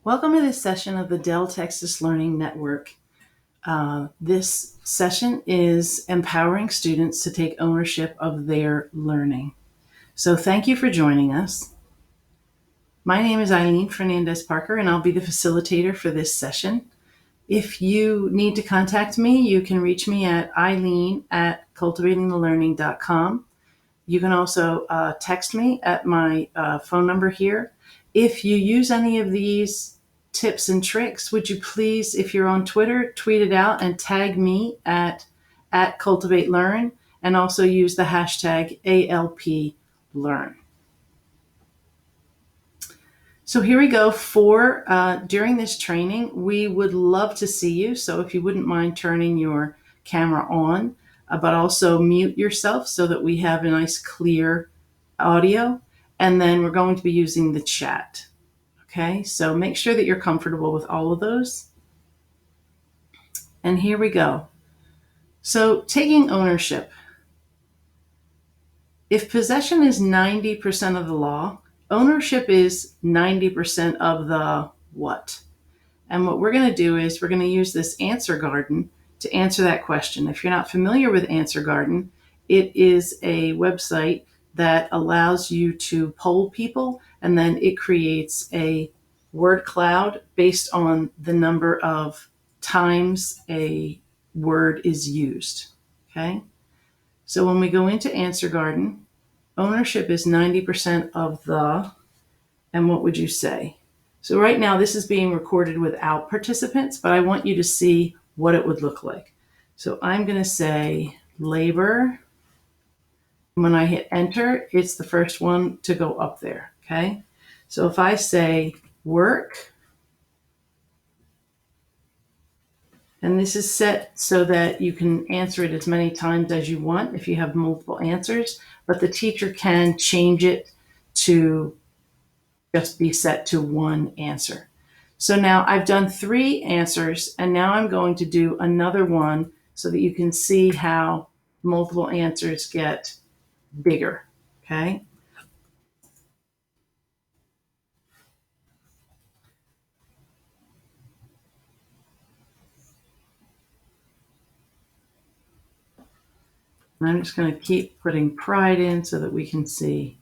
Welcome to this session of the Dell Texas Learning Network. This session is empowering students to take ownership of their learning. So thank you for joining us. My name is Eileen Fernandez Parker, and I'll be the facilitator for this session. If you need to contact me, you can reach me at eileen@cultivatingthelearning.com. You can also text me at my phone number here. If you use any of these tips and tricks, would you please, if you're on Twitter, tweet it out and tag me at Cultivate Learn, and also use the hashtag ALPLearn. So here we go for during this training. We would love to see you. So if you wouldn't mind turning your camera on, but also mute yourself so that we have a nice clear audio. And then we're going to be using the chat. Okay, so make sure that you're comfortable with all of those. And here we go. So taking ownership. If possession is 90% of the law, ownership is 90% of the what? And what we're going to do is we're going to use this answer garden to answer that question. If you're not familiar with Answer Garden, it is a website that allows you to poll people, and then it creates a word cloud based on the number of times a word is used. Okay? So when we go into Answer Garden, ownership is 90% of the, and what would you say? So right now this is being recorded without participants, but I want you to see what it would look like. So I'm going to say labor. When I hit enter, it's the first one to go up there. Okay. So if I say work, and this is set so that you can answer it as many times as you want if you have multiple answers, but the teacher can change it to just be set to one answer. So now I've done 3 answers, and now I'm going to do another one so that you can see how multiple answers get bigger. Okay. And I'm just going to keep putting pride in so that we can see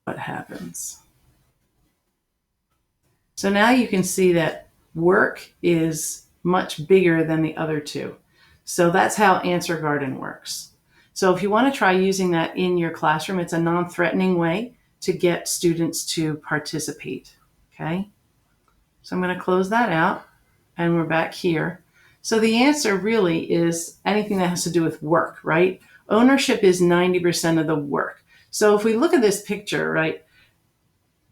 what happens. So now you can see that work is much bigger than the other 2. So that's how Answer Garden works. So if you want to try using that in your classroom, it's a non-threatening way to get students to participate. Okay. So I'm going to close that out, and we're back here. So the answer really is anything that has to do with work, right? Ownership is 90% of the work. So if we look at this picture, right,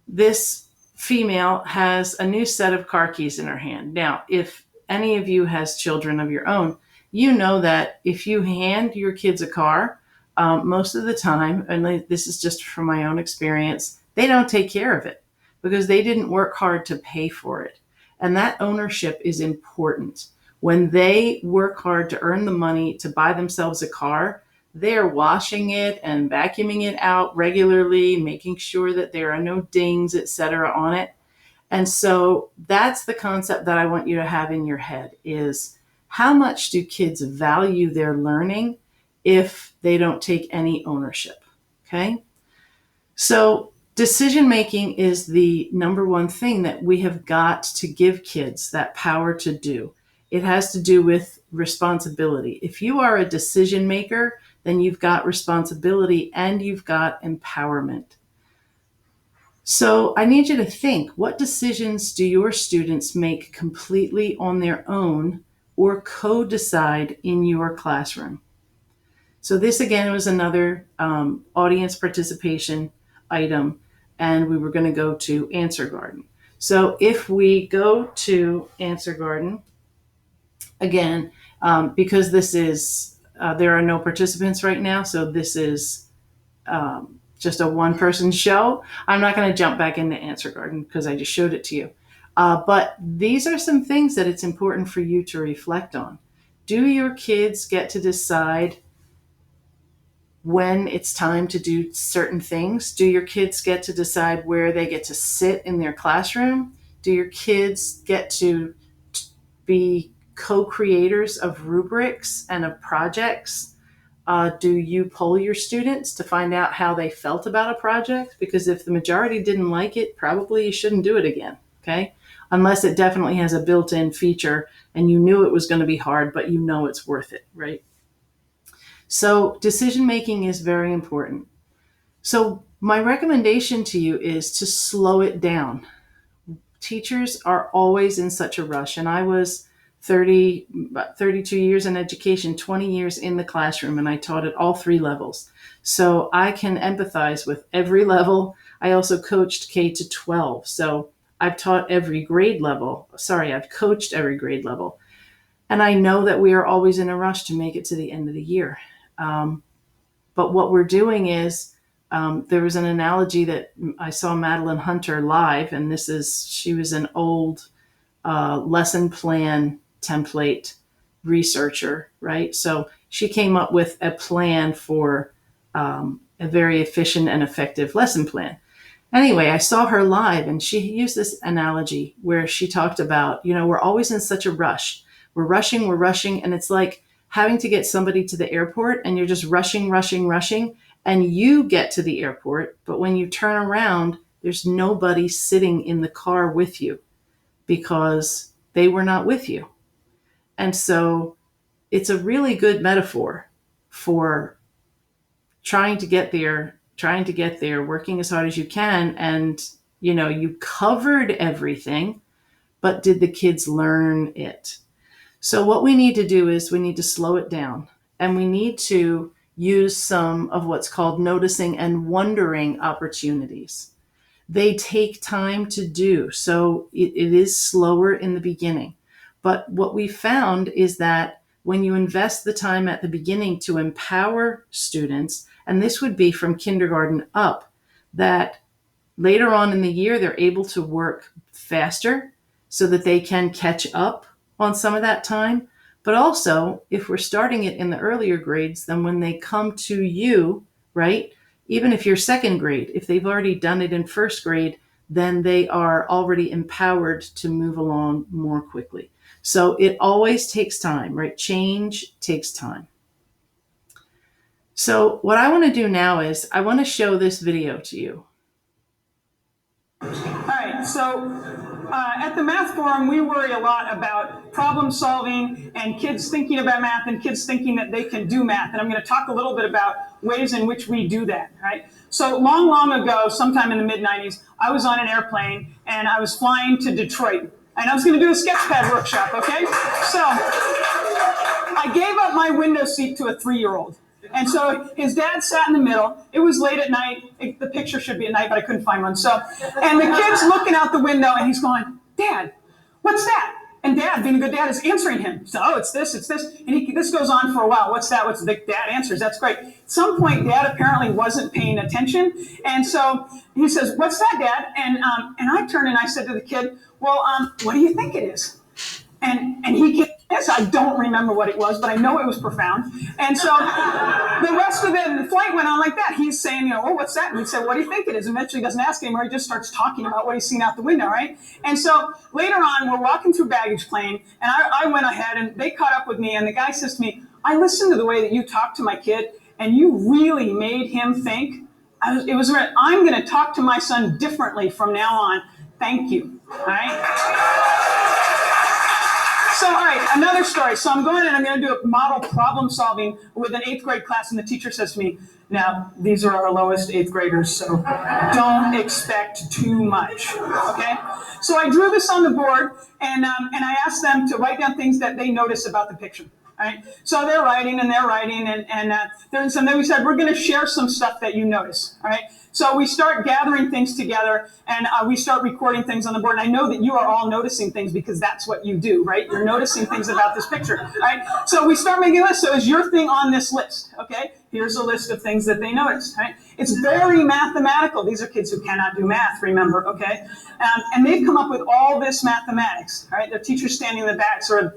this female has a new set of car keys in her hand. Now, if any of you has children of your own, you know that if you hand your kids a car, most of the time, and this is just from my own experience, they don't take care of it because they didn't work hard to pay for it. And that ownership is important. When they work hard to earn the money to buy themselves a car, they're washing it and vacuuming it out regularly, making sure that there are no dings, etc. on it. And so that's the concept that I want you to have in your head is how much do kids value their learning if they don't take any ownership? Okay. So decision making is the number one thing that we have got to give kids that power to do. It has to do with responsibility. If you are a decision maker, then you've got responsibility and you've got empowerment. So I need you to think, what decisions do your students make completely on their own or co-decide in your classroom? So this again was another audience participation item, and we were going to go to Answer Garden. So if we go to Answer Garden, again, because this is, there are no participants right now, so this is just a one-person show, I'm not going to jump back into Answer Garden because I just showed it to you. But these are some things that it's important for you to reflect on. Do your kids get to decide when it's time to do certain things? Do your kids get to decide where they get to sit in their classroom? Do your kids get to be co-creators of rubrics and of projects? Do you poll your students to find out how they felt about a project? Because if the majority didn't like it, probably you shouldn't do it again, okay? Unless it definitely has a built-in feature and you knew it was going to be hard, but you know it's worth it, right? So decision making is very important. So my recommendation to you is to slow it down. Teachers are always in such a rush, and I was 32 years in education, 20 years in the classroom, and I taught at all 3 levels. So I can empathize with every level. I also coached K to 12. So I've taught every grade level. Sorry, I've coached every grade level. And I know that we are always in a rush to make it to the end of the year. But what we're doing is, there was an analogy that I saw Madeline Hunter live, and she was an old lesson plan template researcher, right? So she came up with a plan for a very efficient and effective lesson plan. Anyway, I saw her live, and she used this analogy where she talked about, we're always in such a rush. We're rushing, and it's like having to get somebody to the airport, and you're just rushing, and you get to the airport, but when you turn around, there's nobody sitting in the car with you because they were not with you. And so it's a really good metaphor for trying to get there, working as hard as you can. And, you covered everything, but did the kids learn it? So what we need to do is we need to slow it down, and we need to use some of what's called noticing and wondering opportunities. They take time to do, so it is slower in the beginning. But what we found is that when you invest the time at the beginning to empower students, and this would be from kindergarten up, that later on in the year, they're able to work faster so that they can catch up on some of that time. But also, if we're starting it in the earlier grades, then when they come to you, right, even if you're second grade, if they've already done it in first grade, then they are already empowered to move along more quickly. So it always takes time, right? Change takes time. So what I want to do now is I want to show this video to you. All right, so at the Math Forum, we worry a lot about problem solving and kids thinking about math and kids thinking that they can do math. And I'm going to talk a little bit about ways in which we do that, right? So long ago, sometime in the mid-90s, I was on an airplane and I was flying to Detroit. And I was going to do a sketchpad workshop, okay? So I gave up my window seat to a 3-year-old. And so his dad sat in the middle. It was late at night. The picture should be at night, but I couldn't find one. And the kid's looking out the window, and he's going, "Dad, what's that?" And Dad, being a good dad, is answering him. So, "Oh, it's this. And this goes on for a while. "What's that?" What's the dad answers? That's great. At some point, Dad apparently wasn't paying attention. And so he says, "What's that, Dad?" And I turned and I said to the kid, "Well, what do you think it is?" And he can't answer. I don't remember what it was, but I know it was profound. And so the rest of the flight went on like that. He's saying, "Oh, what's that?" And he said, "What do you think it is?" Eventually he doesn't ask anymore. He just starts talking about what he's seen out the window, right? And so later on, we're walking through baggage claim, and I went ahead, and they caught up with me, and the guy says to me, "I listened to the way that you talked to my kid, and you really made him think." I'm going to talk to my son differently from now on. Thank you. All right? So, all right, another story. So I'm going and I'm going to do a model problem solving with an 8th grade class, and the teacher says to me, "Now, these are our lowest 8th graders, so don't expect too much." Okay? So I drew this on the board, and I asked them to write down things that they notice about the picture. All right? So they're writing, and then we said, "We're going to share some stuff that you notice." All right? So we start gathering things together, and we start recording things on the board. And I know that you are all noticing things because that's what you do, right? You're noticing things about this picture, right? So we start making a list. So is your thing on this list? Okay, here's a list of things that they noticed, right? It's very mathematical. These are kids who cannot do math, remember, okay? And they've come up with all this mathematics, right? Their teacher's standing in the back, sort of,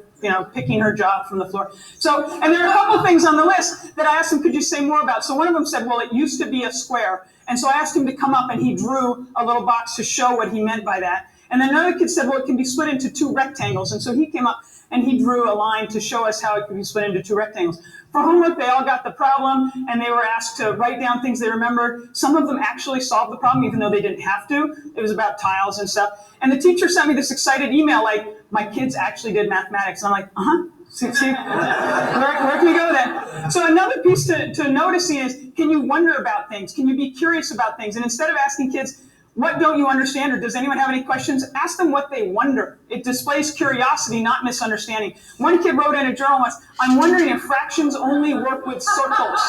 picking her job from the floor. So, and there are a couple things on the list that I asked them, "Could you say more about?" So one of them said, "Well, it used to be a square." And so I asked him to come up, and he drew a little box to show what he meant by that. And then another kid said, well, it can be split into 2 rectangles. And so he came up and he drew a line to show us how it could be split into 2 rectangles. For homework, they all got the problem, and they were asked to write down things they remembered. Some of them actually solved the problem, even though they didn't have to. It was about tiles and stuff. And the teacher sent me this excited email, like, my kids actually did mathematics. And I'm like, uh-huh. See, where can we go with that? So another piece to noticing is, can you wonder about things? Can you be curious about things? And instead of asking kids, what don't you understand, or does anyone have any questions? Ask them what they wonder. It displays curiosity, not misunderstanding. One kid wrote in a journal once, I'm wondering if fractions only work with circles,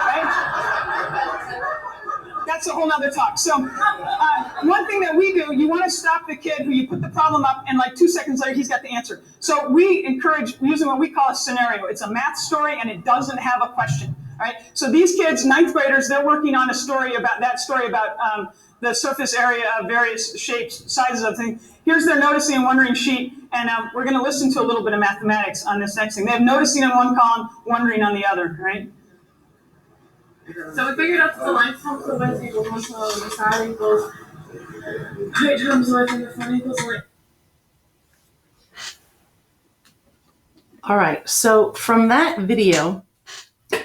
right? That's a whole nother talk. So one thing that we do, you want to stop the kid who you put the problem up, and like 2 seconds later, he's got the answer. So we encourage using what we call a scenario. It's a math story, and it doesn't have a question. All right? So these kids, 9th graders, they're working on a story about the surface area of various shapes, sizes of things. Here's their noticing and wondering sheet, and we're going to listen to a little bit of mathematics on this next thing. They have noticing in one column, wondering on the other, right? So we figured out that the line forms the left equals 1 to the side equals height times width and the front equals length. All right, so from that video,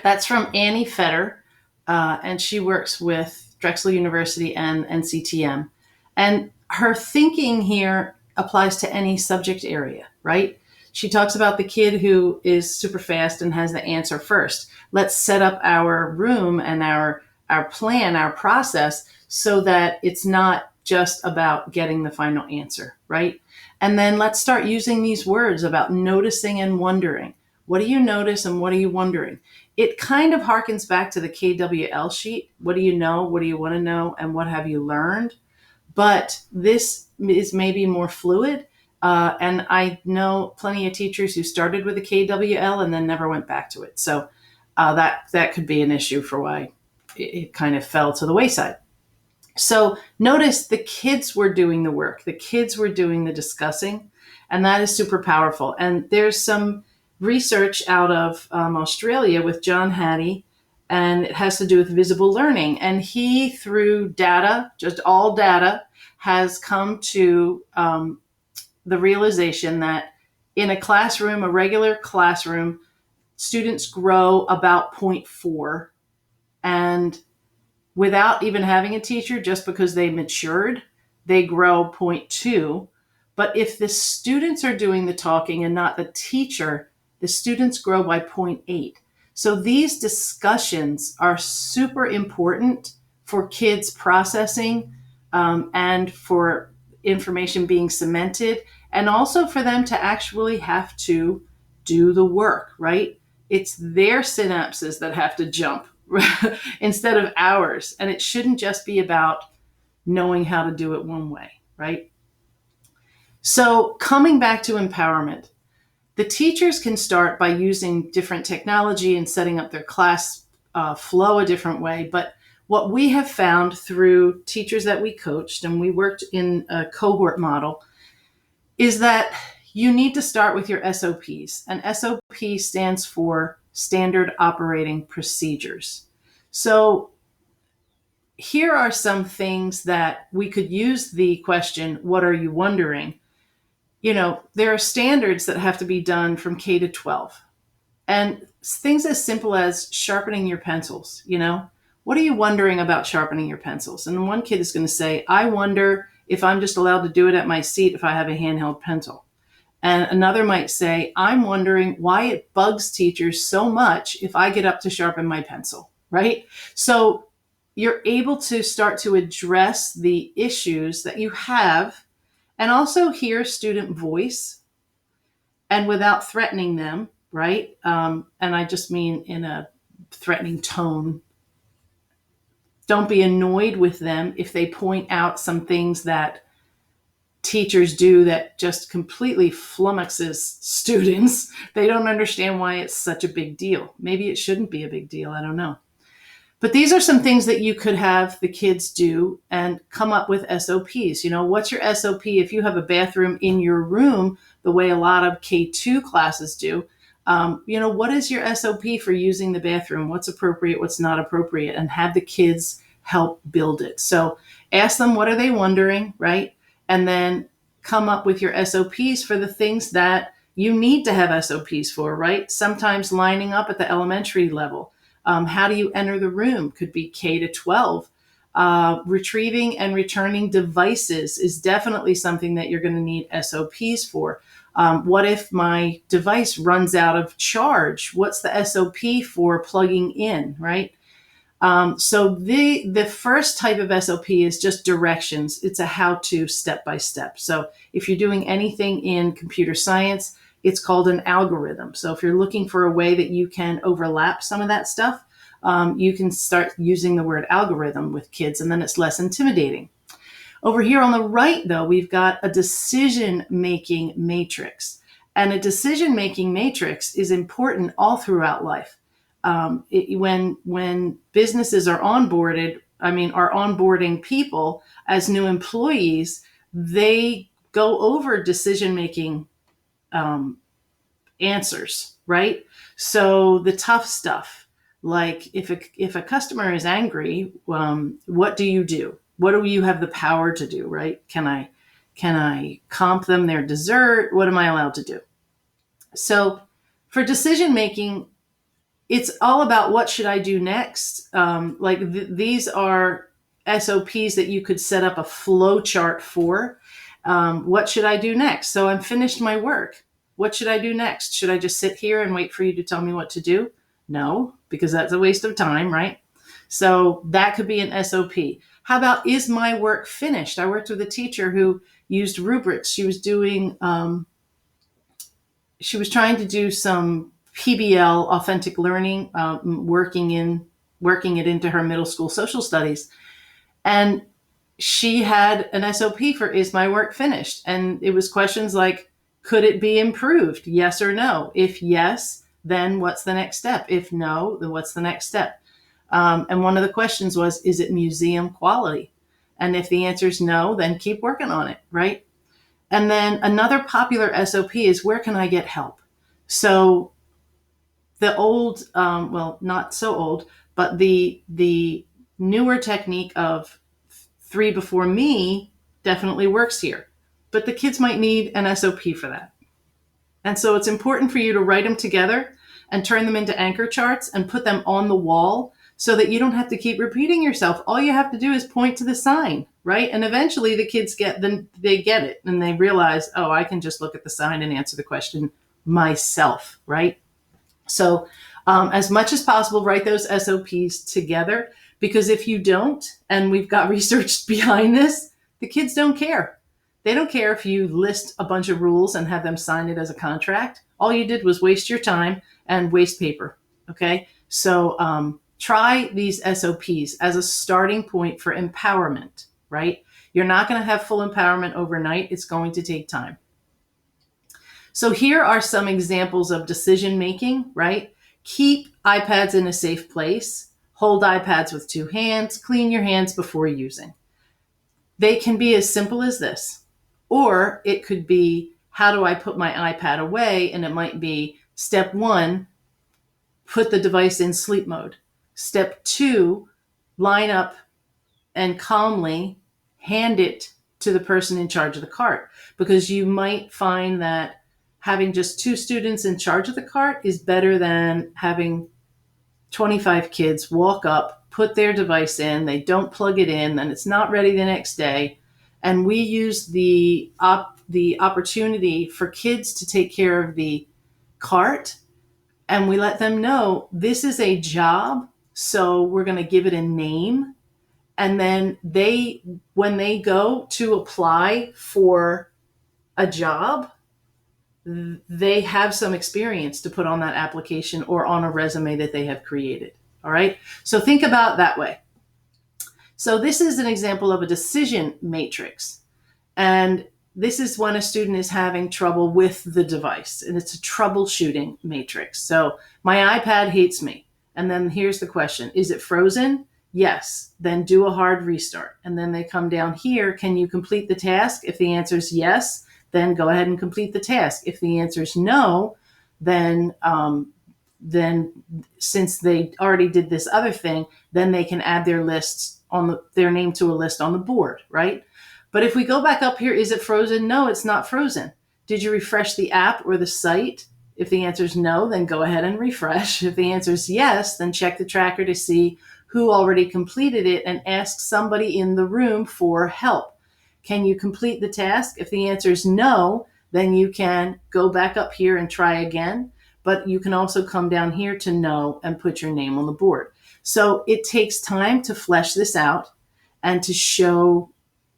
that's from Annie Fetter, and she works with Drexel University and NCTM. And her thinking here applies to any subject area, right? She talks about the kid who is super fast and has the answer first. Let's set up our room and our plan, our process, so that it's not just about getting the final answer, right? And then let's start using these words about noticing and wondering. What do you notice and what are you wondering? It kind of harkens back to the KWL sheet. What do you know? What do you want to know? And what have you learned? But this is maybe more fluid. And I know plenty of teachers who started with a KWL and then never went back to it. So that could be an issue for why it kind of fell to the wayside. So notice the kids were doing the work. The kids were doing the discussing, and that is super powerful. And there's some research out of Australia with John Hattie, and it has to do with visible learning. And he, through data, just all data, has come to the realization that in a classroom, a regular classroom, students grow about 0.4, and without even having a teacher, just because they matured, they grow 0.2. But if the students are doing the talking and not the teacher, the students grow by 0.8. So these discussions are super important for kids processing and for information being cemented, and also for them to actually have to do the work, right? It's their synapses that have to jump instead of ours. And it shouldn't just be about knowing how to do it one way, right? So coming back to empowerment, the teachers can start by using different technology and setting up their class flow a different way. But what we have found through teachers that we coached, and we worked in a cohort model, is that you need to start with your SOPs. And SOP stands for Standard Operating Procedures. So here are some things that we could use the question, what are you wondering? You know, there are standards that have to be done from K to 12. And things as simple as sharpening your pencils, you know, what are you wondering about sharpening your pencils? And one kid is going to say, I wonder if I'm just allowed to do it at my seat if I have a handheld pencil. And another might say, I'm wondering why it bugs teachers so much if I get up to sharpen my pencil, right? So you're able to start to address the issues that you have and also hear student voice, and without threatening them, right? And I just mean in a threatening tone. Don't be annoyed with them if they point out some things that teachers do that just completely flummoxes students. They don't understand why it's such a big deal. Maybe it shouldn't be a big deal. I don't know. But these are some things that you could have the kids do and come up with SOPs. You know, what's your SOP if you have a bathroom in your room, the way a lot of K2 classes do? You know, what is your SOP for using the bathroom? What's appropriate? What's not appropriate? And have the kids help build it. So ask them, what are they wondering, right? and then come up with your SOPs for the things that you need to have SOPs for, right? Sometimes lining up at the elementary level. How do you enter the room? Could be K to 12. Retrieving and returning devices is definitely something that you're going to need SOPs for. What if my device runs out of charge? What's the SOP for plugging in, right? So the first type of SOP is just directions. It's a how-to step by step. So if you're doing anything in computer science, it's called an algorithm. So if you're looking for a way that you can overlap some of that stuff, you can start using the word algorithm with kids, and then it's less intimidating. Over here on the right, though, we've got a decision-making matrix. And a decision-making matrix is important all throughout life. When businesses are onboarding people as new employees, they go over decision-making answers, right? So the tough stuff, like if a customer is angry, what do you do? What do you have the power to do, right? Can I comp them their dessert? What am I allowed to do? So for decision making, it's all about what should I do next. These are SOPs that you could set up a flow chart for. What should I do next? So I'm finished my work. What should I do next? Should I just sit here and wait for you to tell me what to do? No, because that's a waste of time, right? So that could be an SOP. How about, is my work finished? I worked with a teacher who used rubrics. She was trying to do some PBL, authentic learning, working it into her middle school social studies. And she had an SOP for, is my work finished? And it was questions like, could it be improved? Yes or no? If yes, then what's the next step? If no, then what's the next step? And one of the questions was, is it museum quality? And if the answer is no, then keep working on it, right? And then another popular SOP is, where can I get help? So the old, not so old, but the newer technique of 3 before me definitely works here. But the kids might need an SOP for that. And so it's important for you to write them together and turn them into anchor charts and put them on the wall so that you don't have to keep repeating yourself. All you have to do is point to the sign, right? And eventually the kids get it and they realize, oh, I can just look at the sign and answer the question myself, right? So as much as possible, write those SOPs together, because if you don't, and we've got research behind this, the kids don't care. They don't care if you list a bunch of rules and have them sign it as a contract. All you did was waste your time and waste paper, okay? So try these SOPs as a starting point for empowerment, right? You're not going to have full empowerment overnight. It's going to take time. So here are some examples of decision making, right? Keep iPads in a safe place. Hold iPads with 2 hands. Clean your hands before using. They can be as simple as this. Or it could be, how do I put my iPad away? And it might be, step 1, put the device in sleep mode. Step 2, line up and calmly hand it to the person in charge of the cart. Because you might find that having just 2 students in charge of the cart is better than having 25 kids walk up, put their device in, they don't plug it in, then it's not ready the next day. And we use the opportunity for kids to take care of the cart, and we let them know this is a job, so we're going to give it a name. And then when they go to apply for a job, they have some experience to put on that application or on a resume that they have created. All right. So think about that way. So this is an example of a decision matrix. And this is when a student is having trouble with the device, and it's a troubleshooting matrix. So my iPad hates me. And then here's the question. Is it frozen? Yes. Then do a hard restart. And then they come down here. Can you complete the task? If the answer is yes, then go ahead and complete the task. If the answer is no, then since they already did this other thing, then they can add their lists their name to a list on the board, right? But if we go back up here, is it frozen? No, it's not frozen. Did you refresh the app or the site? If the answer is no, then go ahead and refresh. If the answer is yes, then check the tracker to see who already completed it and ask somebody in the room for help. Can you complete the task? If the answer is no, then you can go back up here and try again. But you can also come down here to no and put your name on the board. So it takes time to flesh this out and to show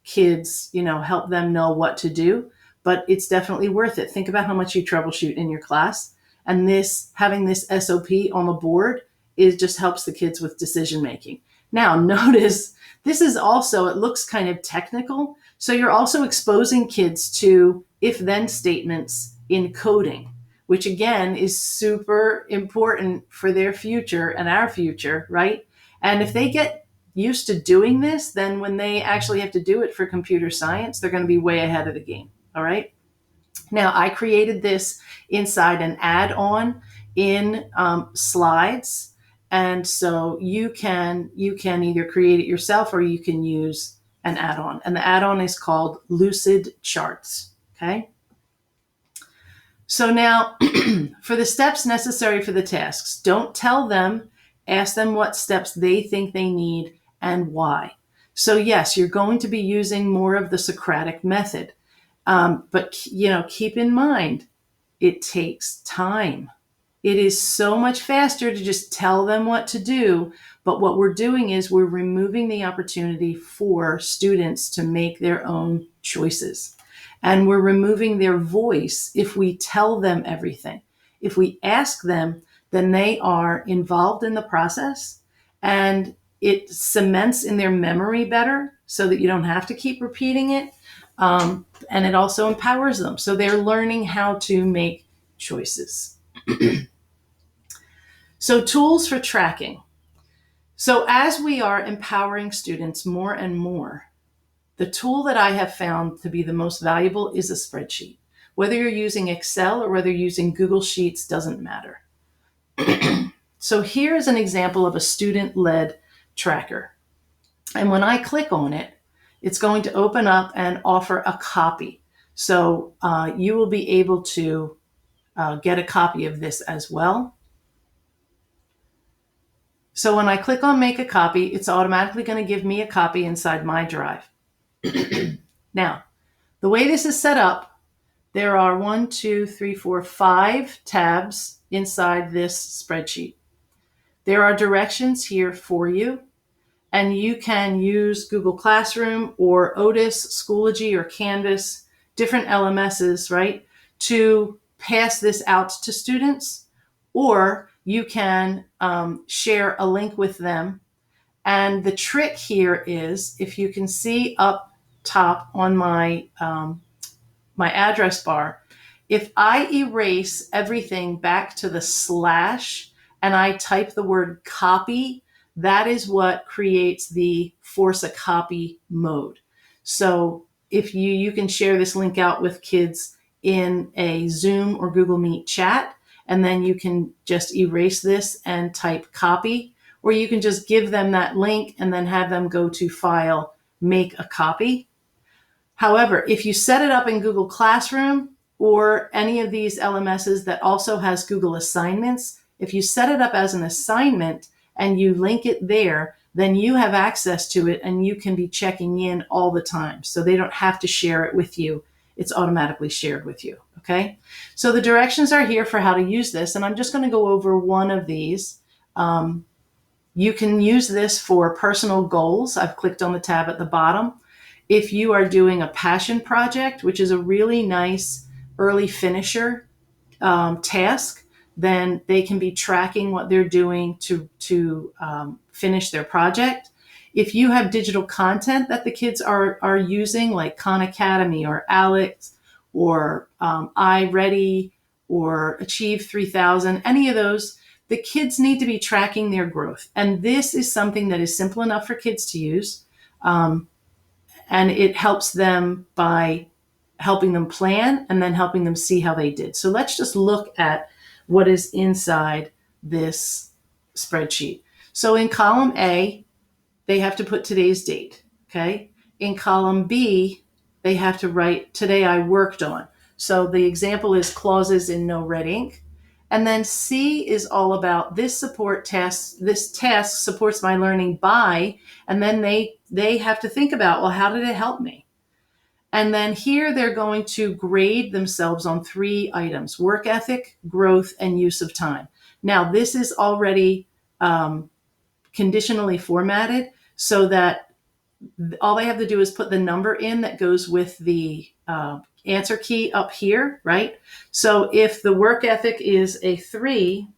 kids, help them know what to do, but it's definitely worth it. Think about how much you troubleshoot in your class. And having this SOP on the board just helps the kids with decision making. Now, notice this is also, it looks kind of technical. So you're also exposing kids to if-then statements in coding, which again is super important for their future and our future, right? And if they get used to doing this, then when they actually have to do it for computer science, they're going to be way ahead of the game. All right. Now, I created this inside an add-on in Slides. And so you can either create it yourself or you can use an add-on. And the add-on is called Lucid Charts. Okay. So now for the steps necessary for the tasks, don't tell them, ask them what steps they think they need and why. So yes, you're going to be using more of the Socratic method. But keep in mind, it takes time. It is so much faster to just tell them what to do. But what we're doing is we're removing the opportunity for students to make their own choices. And we're removing their voice if we tell them everything. If we ask them, then they are involved in the process and it cements in their memory better so that you don't have to keep repeating it. And it also empowers them. So they're learning how to make choices. So tools for tracking. So as we are empowering students more and more, the tool that I have found to be the most valuable is a spreadsheet. Whether you're using Excel or whether you're using Google Sheets doesn't matter. So here's an example of a student-led tracker. And when I click on it, it's going to open up and offer a copy. So you will be able to get a copy of this as well. So when I click on make a copy, it's automatically going to give me a copy inside my drive. Now, the way this is set up, there are 5 tabs inside this spreadsheet. There are directions here for you, and you can use Google Classroom or Otis, Schoology, or Canvas, different LMSs, right, to pass this out to students, or you can share a link with them. And the trick here is, if you can see up top on my address bar, if I erase everything back to the slash and I type the word copy, that is what creates the force a copy mode. So if you can share this link out with kids in a Zoom or Google Meet chat, and then you can just erase this and type copy, or you can just give them that link and then have them go to File, Make a Copy. However, if you set it up in Google Classroom or any of these LMSs that also has Google Assignments, if you set it up as an assignment and you link it there, then you have access to it and you can be checking in all the time. So they don't have to share it with you. It's automatically shared with you, okay? So the directions are here for how to use this, and I'm just going to go over one of these. You can use this for personal goals. I've clicked on the tab at the bottom. If you are doing a passion project, which is a really nice early finisher task, then they can be tracking what they're doing to finish their project. If you have digital content that the kids are using, like Khan Academy or Alex or iReady or Achieve 3000, any of those, the kids need to be tracking their growth. And this is something that is simple enough for kids to use. And it helps them by helping them plan and then helping them see how they did. So let's just look at what is inside this spreadsheet. So in column A, they have to put today's date, okay? In column B, they have to write, today I worked on. So the example is clauses in no red ink. And then C is all about this task supports my learning by, and then they have to think about, well, how did it help me? And then here they're going to grade themselves on 3 items: work ethic, growth, and use of time. Now, this is already conditionally formatted so that all they have to do is put the number in that goes with the answer key up here, right? So if the work ethic is a 3,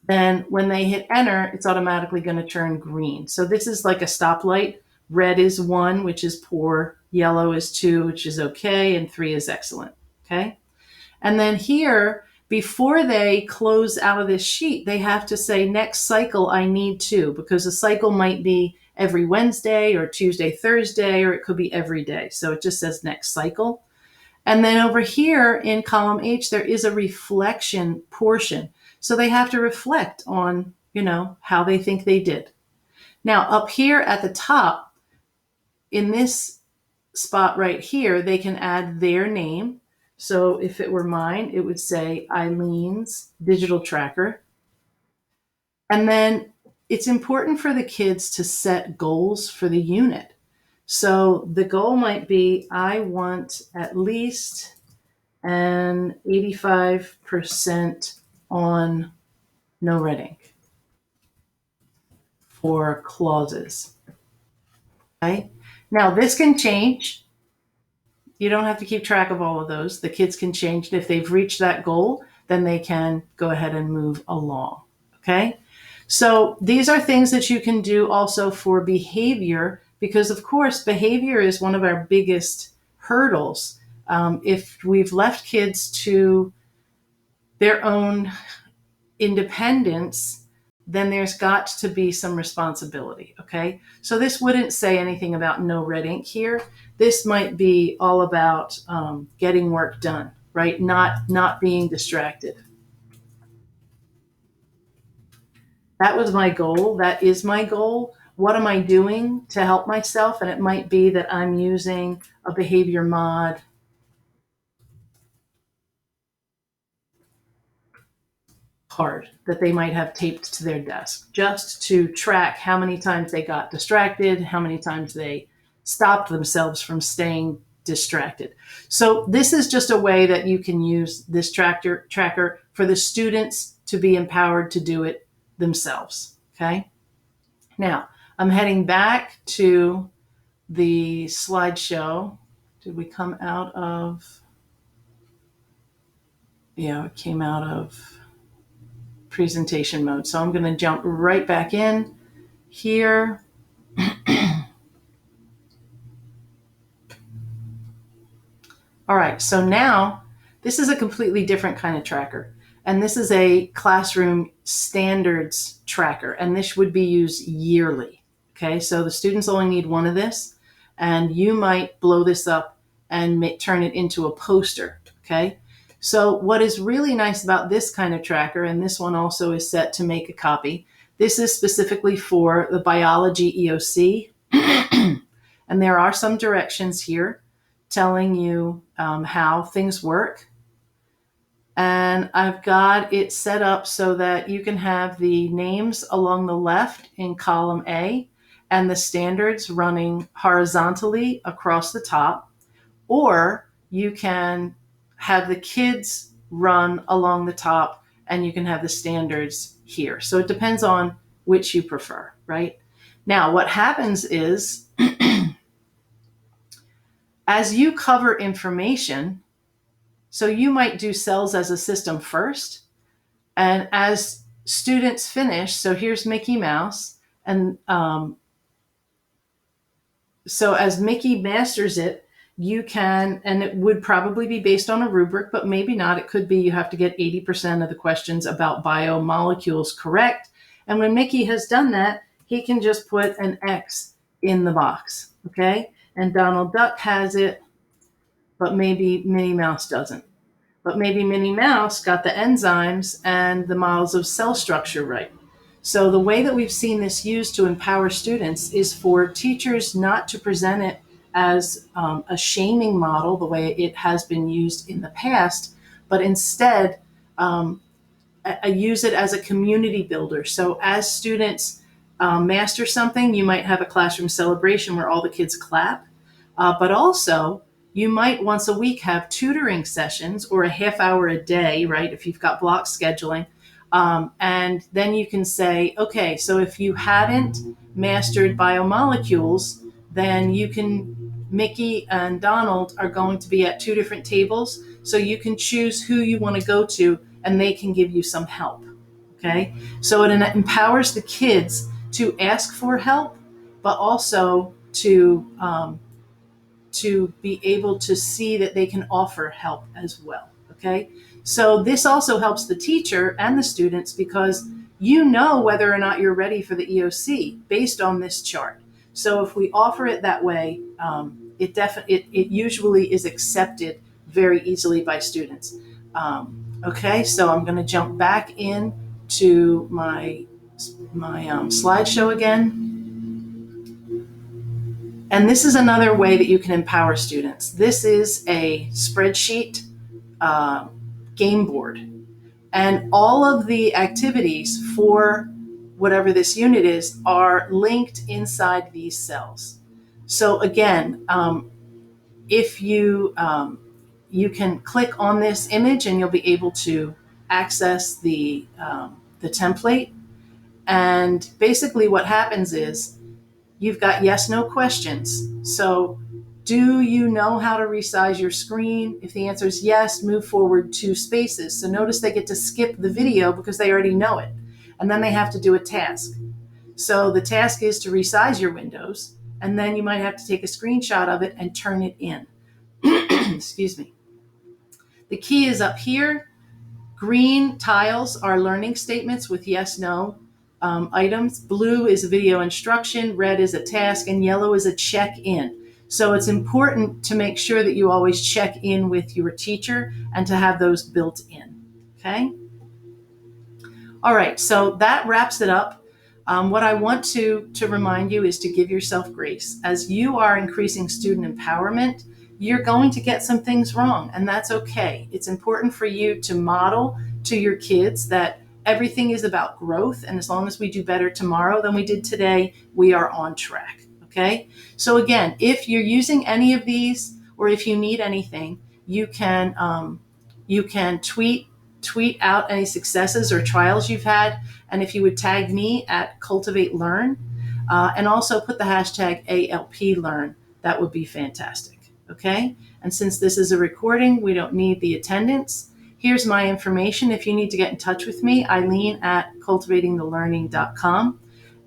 then when they hit enter, it's automatically going to turn green. So this is like a stoplight. Red is 1, which is poor. Yellow is 2, which is okay. And 3 is excellent. Okay. And then here, before they close out of this sheet, they have to say, next cycle, I need 2, because a cycle might be every Wednesday or Tuesday, Thursday, or it could be every day. So it just says next cycle. And then over here in column H, there is a reflection portion. So they have to reflect on, how they think they did. Now up here at the top, in this spot right here, they can add their name. So if it were mine, it would say Eileen's digital tracker. And then it's important for the kids to set goals for the unit. So the goal might be, I want at least an 85% on no red ink for clauses. Okay. Now this can change. You don't have to keep track of all of those. The kids can change it. If they've reached that goal, then they can go ahead and move along. Okay. So these are things that you can do also for behavior, because of course, behavior is one of our biggest hurdles. If we've left kids to their own independence, then there's got to be some responsibility. Okay. So this wouldn't say anything about no red ink here. This might be all about getting work done, right? Not being distracted. That was my goal. That is my goal. What am I doing to help myself? And it might be that I'm using a behavior mod card that they might have taped to their desk, just to track how many times they got distracted, how many times they stopped themselves from staying distracted. So this is just a way that you can use this tracker for the students to be empowered to do it themselves. Okay. Now I'm heading back to the slideshow. Did we come out of? Yeah, it came out of presentation mode. So I'm going to jump right back in here. All right, so now this is a completely different kind of tracker. And this is a classroom standards tracker. And this would be used yearly. Okay, so the students only need one of this. And you might blow this up and turn it into a poster. Okay. So what is really nice about this kind of tracker, and this one also is set to make a copy, this is specifically for the biology EOC. And there are some directions here telling you how things work. And I've got it set up so that you can have the names along the left in column A and the standards running horizontally across the top, or you can have the kids run along the top and you can have the standards here. So it depends on which you prefer, right? Now, what happens is as you cover information, so you might do cells as a system first, and as students finish, so here's Mickey Mouse, and so as Mickey masters it, you can, and it would probably be based on a rubric, but maybe not. It could be you have to get 80% of the questions about biomolecules correct. And when Mickey has done that, he can just put an X in the box, okay? And Donald Duck has it, but maybe Minnie Mouse doesn't. But maybe Minnie Mouse got the enzymes and the models of cell structure right. So the way that we've seen this used to empower students is for teachers not to present it as a shaming model the way it has been used in the past, but instead I use it as a community builder. So as students master something, you might have a classroom celebration where all the kids clap, but also you might once a week have tutoring sessions or a half hour a day, right? If you've got block scheduling. And then you can say, okay, so if you haven't mastered biomolecules, then you can, Mickey and Donald are going to be at two different tables. So you can choose who you want to go to and they can give you some help. Okay. So it empowers the kids to ask for help, but also to be able to see that they can offer help as well. Okay. So this also helps the teacher and the students because you know whether or not you're ready for the EOC based on this chart. So if we offer it that way, it usually is accepted very easily by students. Okay, so I'm going to jump back in to my slideshow again. And this is another way that you can empower students. This is a spreadsheet game board. And all of the activities for whatever this unit is are linked inside these cells. So again, if you can click on this image and you'll be able to access the template. And basically what happens is you've got yes, no questions. So do you know how to resize your screen? If the answer is yes, move forward 2 spaces. So notice they get to skip the video because they already know it. And then they have to do a task. So the task is to resize your windows, and then you might have to take a screenshot of it and turn it in. Excuse me. The key is up here. Green tiles are learning statements with yes, no items. Blue is a video instruction, red is a task, and yellow is a check-in. So it's important to make sure that you always check in with your teacher and to have those built in, okay? All right, so that wraps it up. What I want to remind you is to give yourself grace. As you are increasing student empowerment, you're going to get some things wrong, and that's okay. It's important for you to model to your kids that everything is about growth, and as long as we do better tomorrow than we did today, we are on track, okay? So again, if you're using any of these or if you need anything, you can tweet out any successes or trials you've had, and if you would tag me at Cultivate Learn, and also put the hashtag ALPLearn, that would be fantastic. Okay, and since this is a recording, we don't need the attendance. Here's my information. If you need to get in touch with me, Eileen at cultivatingthelearning.com.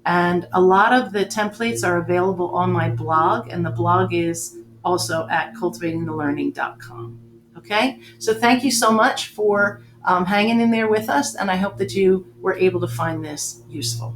And a lot of the templates are available on my blog, and the blog is also at cultivatingthelearning.com. Okay, so thank you so much for hanging in there with us, and I hope that you were able to find this useful.